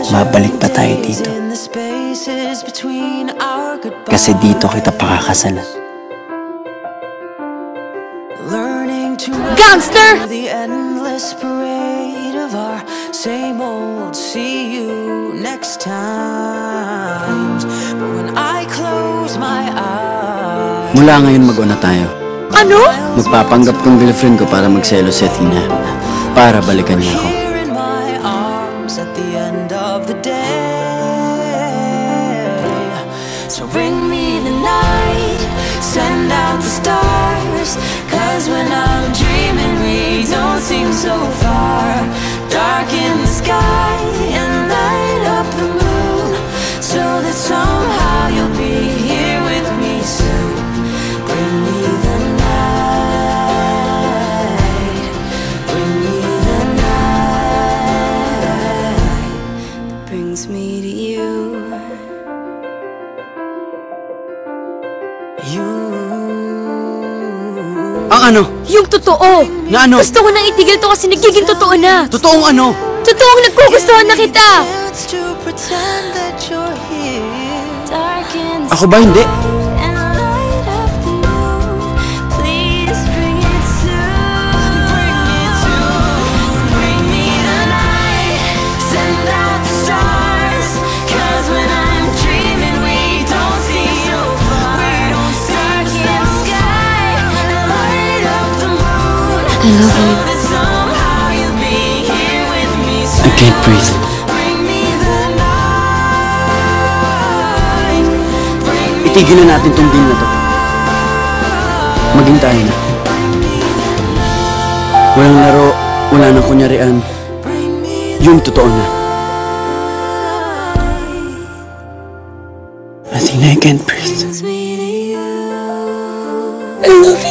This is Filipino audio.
babalik pa tayo dito. Kasi dito kita pakakasalan. Gangster! Same old, see you next time. But when I close my eyes, Mula ngayon mag-una tayo. Ano? Magpapanggap kong girlfriend ko para magselo si Athena. Para balikan niya ako. here in my arms at the end of the day. So bring me the night, send out the stars. Cause when I'm dreaming we don't seem so far. Darken the sky and light up the moon, so that somehow you'll be here with me soon. Bring me the night, bring me the night that brings me to you. Ang ano? Yung totoo! Na ano? Gusto ko nang itigil to kasi nagiging totoo na! Totoong ano? Totoong nagkugustuhan na kita! Ako ba hindi? I love you. I can't breathe. Itigil na natin tong game na to. Maging tayo na. Walang laro, wala nang kunyarian. Yung totoo na. Athena, I can't breathe. I love you.